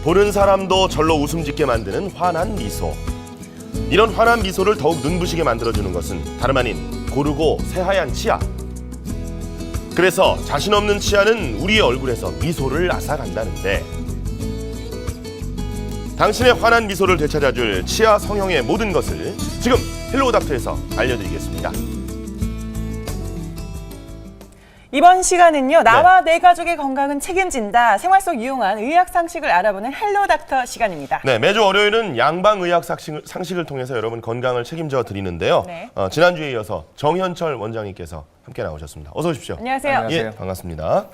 보는 사람도 절로 웃음 짓게 만드는 환한 미소. 이런 환한 미소를 더욱 눈부시게 만들어주는 것은 다름 아닌 고르고 새하얀 치아. 그래서 자신 없는 치아는 우리의 얼굴에서 미소를 앗아간다는데, 당신의 환한 미소를 되찾아줄 치아 성형의 모든 것을 지금 헬로우 닥터에서 알려드리겠습니다. 이번 시간은요, 나와 내 가족의 건강은 책임진다. 생활 속 유용한 의학 상식을 알아보는 헬로 닥터 시간입니다. 네, 매주 월요일은 양방의학 상식을 통해서 여러분 건강을 책임져 드리는데요. 네. 지난주에 이어서 정현철 원장님께서 함께 나오셨습니다. 어서 오십시오. 안녕하세요. 안녕하세요. 예, 반갑습니다.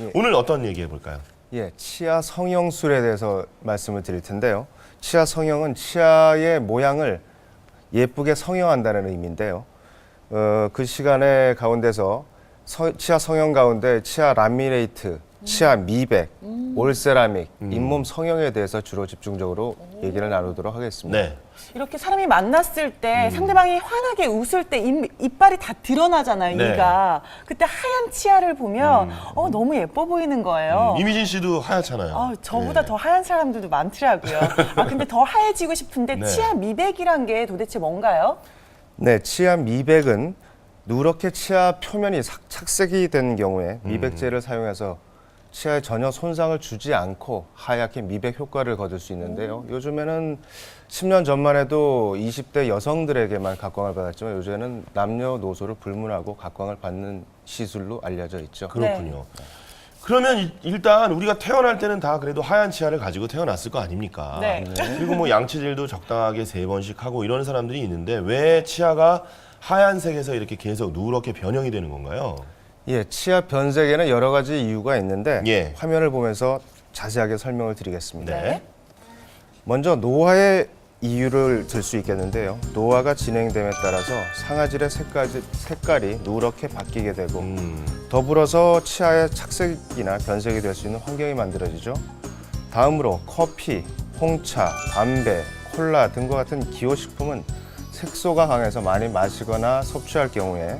예. 오늘 어떤 얘기 해볼까요? 예, 치아 성형술에 대해서 말씀을 드릴 텐데요. 치아 성형은 치아의 모양을 예쁘게 성형한다는 의미인데요. 그 시간의 가운데서 치아 성형 가운데 치아 라미네이트, 치아 미백, 올세라믹, 잇몸 성형에 대해서 주로 집중적으로 얘기를 나누도록 하겠습니다. 네. 이렇게 사람이 만났을 때 상대방이 환하게 웃을 때 이빨이 다 드러나잖아요, 네. 이가. 그때 하얀 치아를 보면 너무 예뻐 보이는 거예요. 이미진 씨도 하얗잖아요. 저보다 예. 더 하얀 사람들도 많더라고요. 근데 더 하얘지고 싶은데 네. 치아 미백이란 게 도대체 뭔가요? 네, 치아 미백은 누렇게 치아 표면이 착색이 된 경우에 미백제를 사용해서 치아에 전혀 손상을 주지 않고 하얗게 미백 효과를 거둘 수 있는데요. 요즘에는 10년 전만 해도 20대 여성들에게만 각광을 받았지만 요즘에는 남녀노소를 불문하고 각광을 받는 시술로 알려져 있죠. 그렇군요. 그러면 일단 우리가 태어날 때는 다 그래도 하얀 치아를 가지고 태어났을 거 아닙니까? 네. 그리고 뭐 양치질도 적당하게 3번씩 하고 이런 사람들이 있는데 왜 치아가 하얀색에서 이렇게 계속 누렇게 변형이 되는 건가요? 예, 치아 변색에는 여러 가지 이유가 있는데 예. 화면을 보면서 자세하게 설명을 드리겠습니다. 네. 먼저 노화의 이유를 들 수 있겠는데요. 노화가 진행됨에 따라서 상아질의 색깔이 누렇게 바뀌게 되고 더불어서 치아의 착색이나 변색이 될 수 있는 환경이 만들어지죠. 다음으로 커피, 홍차, 담배, 콜라 등과 같은 기호식품은 색소가 강해서 많이 마시거나 섭취할 경우에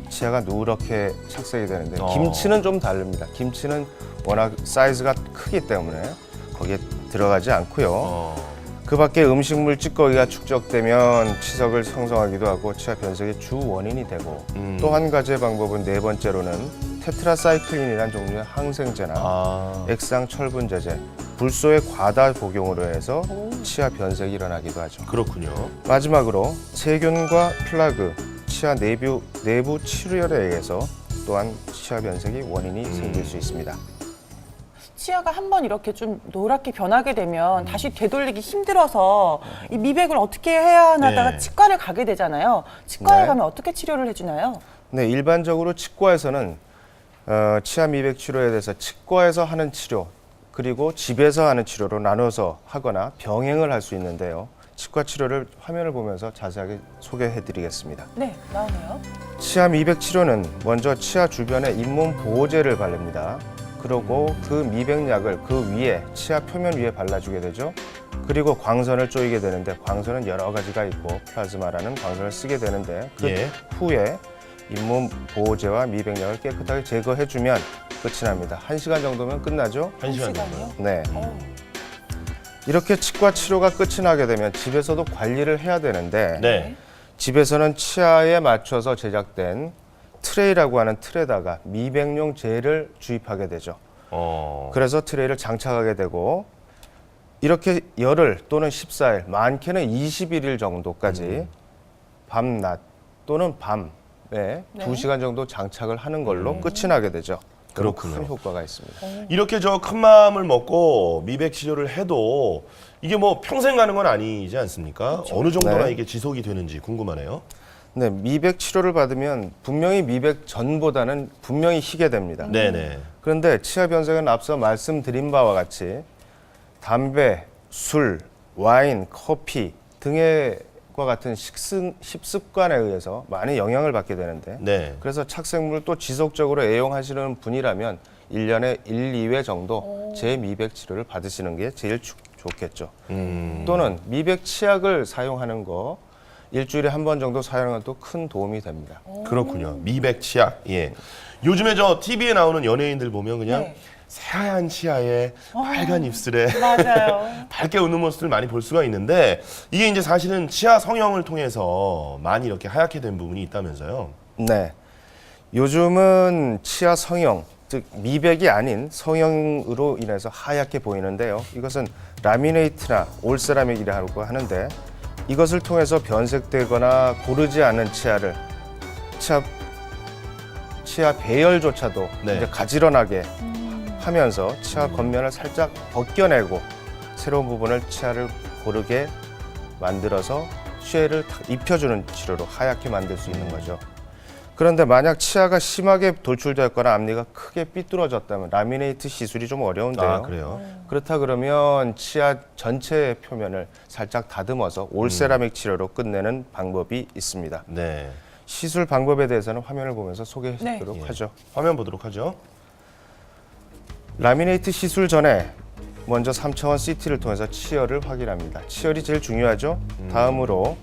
치아가 누렇게 착색이 되는데 김치는 좀 다릅니다. 김치는 워낙 사이즈가 크기 때문에 거기에 들어가지 않고요. 그 밖에 음식물 찌꺼기가 축적되면 치석을 형성하기도 하고 치아 변색의 주 원인이 되고 또 한 가지의 방법은 네 번째로는 테트라사이클린이라는 종류의 항생제나 액상철분제제, 불소의 과다 복용으로 해서 치아 변색이 일어나기도 하죠. 그렇군요. 마지막으로 세균과 플라그, 치아 내부 치료열에 의해서 또한 치아 변색이 원인이 생길 수 있습니다. 치아가 한번 이렇게 좀 노랗게 변하게 되면 다시 되돌리기 힘들어서 이 미백을 어떻게 해야 하다가 네. 치과를 가게 되잖아요. 치과에 네. 가면 어떻게 치료를 해주나요? 네, 일반적으로 치과에서는 치아 미백 치료에 대해서 치과에서 하는 치료 그리고 집에서 하는 치료로 나눠서 하거나 병행을 할 수 있는데요. 치과 치료를 화면을 보면서 자세하게 소개해 드리겠습니다. 네, 나오네요. 치아 미백 치료는 먼저 치아 주변에 잇몸 보호제를 바릅니다. 그리고 그 미백약을 그 위에 치아 표면 위에 발라주게 되죠. 그리고 광선을 쪼이게 되는데 광선은 여러 가지가 있고 플라즈마라는 광선을 쓰게 되는데 그 예. 후에 잇몸 보호제와 미백약을 깨끗하게 제거해주면 끝이 납니다. 1시간 정도면 끝나죠? 1시간 정도. 시간이요? 네. 이렇게 치과 치료가 끝이 나게 되면 집에서도 관리를 해야 되는데 네. 집에서는 치아에 맞춰서 제작된 트레이라고 하는 틀에다가 미백용 젤을 주입하게 되죠. 그래서 트레이를 장착하게 되고 이렇게 열흘 또는 14일, 많게는 21일 정도까지 밤낮 또는 밤에 2시간 정도 장착을 하는 걸로 끝이 나게 되죠. 그렇군요. 큰 효과가 있습니다. 이렇게 저 큰 마음을 먹고 미백 치료를 해도 이게 뭐 평생 가는 건 아니지 않습니까? 어느 정도나 네. 이게 지속이 되는지 궁금하네요. 네, 미백 치료를 받으면 분명히 미백 전보다는 분명히 희게 됩니다. 네네. 그런데 치아 변색은 앞서 말씀드린 바와 같이 담배, 술, 와인, 커피 등의 과 같은 식습관에 의해서 많이 영향을 받게 되는데 네. 그래서 착색물을 또 지속적으로 애용하시는 분이라면 1년에 1, 2회 정도 재미백 치료를 받으시는 게 제일 좋겠죠. 또는 미백 치약을 사용하는 거 일주일에 한 번 정도 사용하면 또 큰 도움이 됩니다. 그렇군요. 미백 치약. 예. 요즘에 저 TV에 나오는 연예인들 보면 그냥 네. 새하얀 치아에 빨간 입술에 맞아요. 밝게 웃는 모습을 많이 볼 수가 있는데 이게 이제 사실은 치아 성형을 통해서 많이 이렇게 하얗게 된 부분이 있다면서요. 네. 요즘은 치아 성형, 즉 미백이 아닌 성형으로 인해서 하얗게 보이는데요. 이것은 라미네이트나 올세라믹이라고 하는데 이것을 통해서 변색되거나 고르지 않은 치아 배열조차도 네. 이제 가지런하게 하면서 치아 겉면을 살짝 벗겨내고 새로운 부분을 치아를 고르게 만들어서 쉐를 탁 입혀주는 치료로 하얗게 만들 수 있는 거죠. 그런데 만약 치아가 심하게 돌출되었거나 앞니가 크게 삐뚤어졌다면 라미네이트 시술이 좀 어려운데요. 아, 그래요? 그렇다 그러면 치아 전체의 표면을 살짝 다듬어서 올세라믹 치료로 끝내는 방법이 있습니다. 네. 시술 방법에 대해서는 화면을 보면서 소개하도록 예. 하죠. 화면 보도록 하죠. 라미네이트 시술 전에 먼저 3차원 CT를 통해서 치열을 확인합니다. 치열이 제일 중요하죠. 다음으로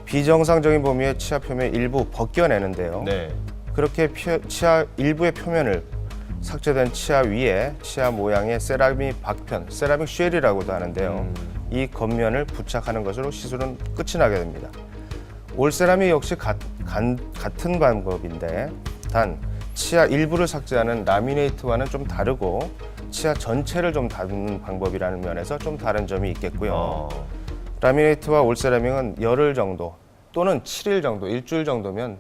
비정상적인 범위의 치아 표면 일부 벗겨내는데요. 네. 그렇게 치아 일부의 표면을 삭제된 치아 위에 치아 모양의 세라믹 박편, 세라믹 쉘이라고도 하는데요. 이 겉면을 부착하는 것으로 시술은 끝이 나게 됩니다. 올세라믹 역시 같은 방법인데 단 치아 일부를 삭제하는 라미네이트와는 좀 다르고 치아 전체를 좀 다듬는 방법이라는 면에서 좀 다른 점이 있겠고요. 라미네이트와 올세라믹은 열흘 정도 또는 7일 정도, 일주일 정도면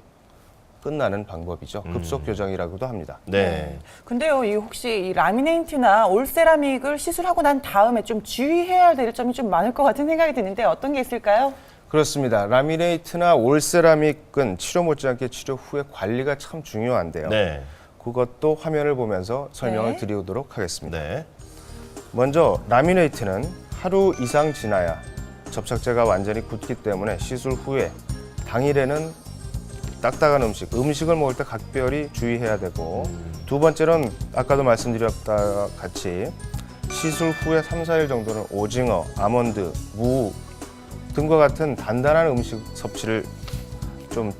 끝나는 방법이죠. 급속 교정이라고도 합니다. 네. 근데요, 이 혹시 이 라미네이트나 올세라믹을 시술하고 난 다음에 좀 주의해야 될 점이 좀 많을 것 같은 생각이 드는데 어떤 게 있을까요? 그렇습니다. 라미네이트나 올세라믹은 치료 못지않게 치료 후에 관리가 참 중요한데요. 네. 그것도 화면을 보면서 설명을 네. 드리도록 하겠습니다. 네. 먼저 라미네이트는 하루 이상 지나야 접착제가 완전히 굳기 때문에 시술 후에 당일에는 딱딱한 음식을 먹을 때 각별히 주의해야 되고 두 번째로는 아까도 말씀드렸다 같이 시술 후에 3, 4일 정도는 오징어, 아몬드, 무 등과 같은 단단한 음식 섭취를 좀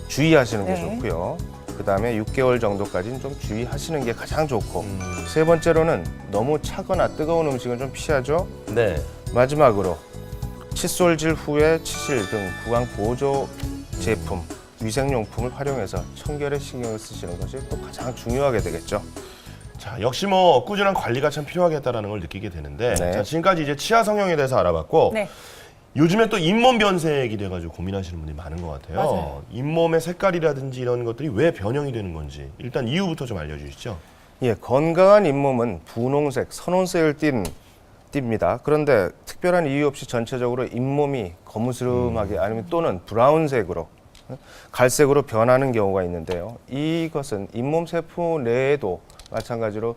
주의하시는 게 네. 좋고요. 그 다음에 6개월 정도까지는 좀 주의하시는 게 가장 좋고 세 번째로는 너무 차거나 뜨거운 음식은 좀 피하죠. 네. 마지막으로 칫솔질 후에 치실 등 구강 보조 제품, 위생용품을 활용해서 청결에 신경을 쓰시는 것이 또 가장 중요하게 되겠죠. 자, 역시 뭐 꾸준한 관리가 참 필요하겠다라는 걸 느끼게 되는데 네. 자, 지금까지 이제 치아 성형에 대해서 알아봤고 네. 요즘에 또 잇몸 변색이 돼가지고 고민하시는 분들이 많은 것 같아요. 맞아요. 잇몸의 색깔이라든지 이런 것들이 왜 변형이 되는 건지 일단 이유부터 좀 알려주시죠. 예, 건강한 잇몸은 분홍색, 선홍색을 띱니다. 그런데 특별한 이유 없이 전체적으로 잇몸이 거무스름하게 아니면 또는 브라운색으로 갈색으로 변하는 경우가 있는데요. 이것은 잇몸 세포 내에도 마찬가지로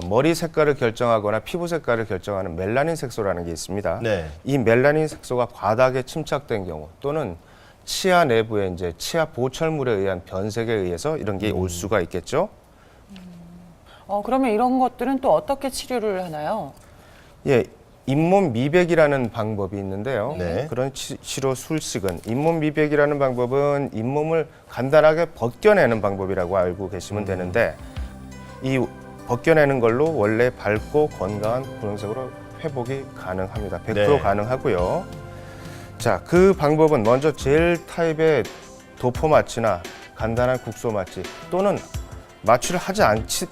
머리 색깔을 결정하거나 피부 색깔을 결정하는 멜라닌 색소라는 게 있습니다. 네. 이 멜라닌 색소가 과다하게 침착된 경우 또는 치아 내부에 이제 치아 보철물에 의한 변색에 의해서 이런 게 올 수가 있겠죠. 그러면 이런 것들은 또 어떻게 치료를 하나요? 예, 잇몸 미백이라는 방법이 있는데요. 네. 그런 치료 술식은 잇몸 미백이라는 방법은 잇몸을 간단하게 벗겨내는 방법이라고 알고 계시면 되는데 이 벗겨내는 걸로 원래 밝고 건강한 분홍색으로 회복이 가능합니다. 100% 네. 가능하고요. 자, 그 방법은 먼저 젤 타입의 도포 마취나 간단한 국소 마취 또는 마취를 하지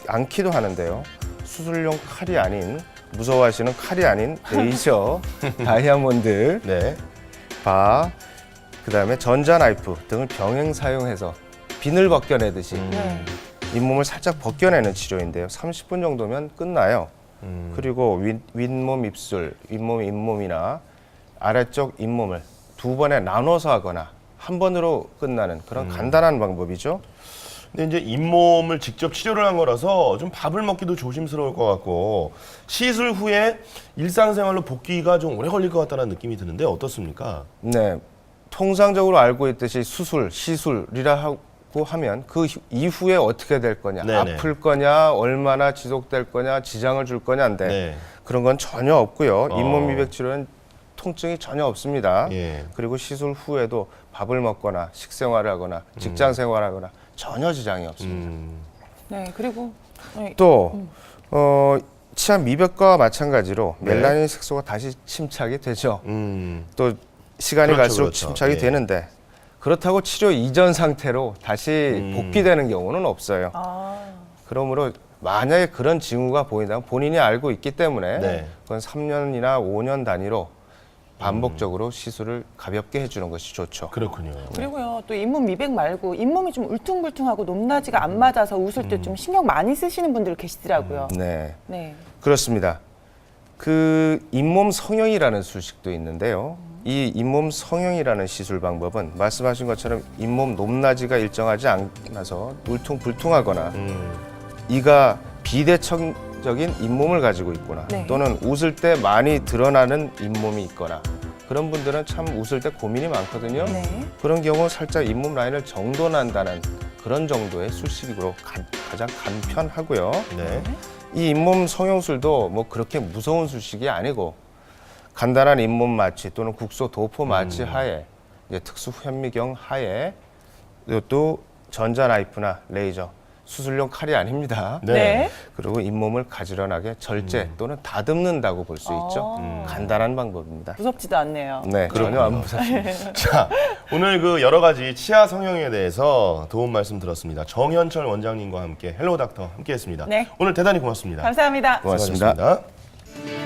않기도 하는데요. 수술용 칼이 아닌 무서워하시는 칼이 아닌 레이저, 다이아몬드, 네. 바, 그다음에 전자 나이프 등을 병행 사용해서 비늘 벗겨내듯이 네. 잇몸을 살짝 벗겨내는 치료인데요. 30분 정도면 끝나요. 그리고 윗몸 입술, 윗몸 잇몸이나 아래쪽 잇몸을 두 번에 나눠서 하거나 한 번으로 끝나는 그런 간단한 방법이죠. 근데 이제 잇몸을 직접 치료를 한 거라서 좀 밥을 먹기도 조심스러울 것 같고 시술 후에 일상생활로 복귀가 좀 오래 걸릴 것 같다는 느낌이 드는데 어떻습니까? 네, 통상적으로 알고 있듯이 수술, 시술이라 하고 하면 그 이후에 어떻게 될 거냐, 네네. 아플 거냐, 얼마나 지속될 거냐, 지장을 줄 거냐인데 네. 그런 건 전혀 없고요. 잇몸 미백 치료는 통증이 전혀 없습니다. 예. 그리고 시술 후에도 밥을 먹거나 식생활을 하거나 직장 생활하거나 전혀 지장이 없습니다. 네, 그리고 또 치아 미백과 마찬가지로 네. 멜라닌 색소가 다시 침착이 되죠. 또 시간이 그렇죠, 갈수록 그렇죠. 침착이 예. 되는데 그렇다고 치료 이전 상태로 다시 복귀되는 경우는 없어요. 아, 그러므로 만약에 그런 징후가 보인다면 본인이 알고 있기 때문에 네. 그건 3년이나 5년 단위로 반복적으로 시술을 가볍게 해주는 것이 좋죠. 그렇군요. 그리고요, 또 잇몸 미백 말고 잇몸이 좀 울퉁불퉁하고 높낮이가 안 맞아서 웃을 때 좀 신경 많이 쓰시는 분들 계시더라고요. 네, 네. 그렇습니다. 그 잇몸 성형이라는 수식도 있는데요. 이 잇몸 성형이라는 시술 방법은 말씀하신 것처럼 잇몸 높낮이가 일정하지 않아서 울퉁불퉁하거나 이가 비대칭적인 잇몸을 가지고 있거나 네. 또는 웃을 때 많이 드러나는 잇몸이 있거나 그런 분들은 참 웃을 때 고민이 많거든요. 네. 그런 경우 살짝 잇몸 라인을 정돈한다는 그런 정도의 수식으로 가장 간편하고요. 네. 이 잇몸 성형술도 뭐 그렇게 무서운 수식이 아니고 간단한 잇몸 마취 또는 국소 도포 마취 하에 이제 특수 현미경 하에 또 전자 나이프나 레이저 수술용 칼이 아닙니다. 네. 네. 그리고 잇몸을 가지런하게 절제 또는 다듬는다고 볼 수 있죠. 간단한 방법입니다. 무섭지도 않네요. 네, 전혀 안 무섭습니다. 자, 오늘 그 여러 가지 치아 성형에 대해서 도움 말씀 들었습니다. 정현철 원장님과 함께 헬로 닥터 함께했습니다. 네. 오늘 대단히 고맙습니다. 감사합니다. 고맙습니다. 수고하셨습니다.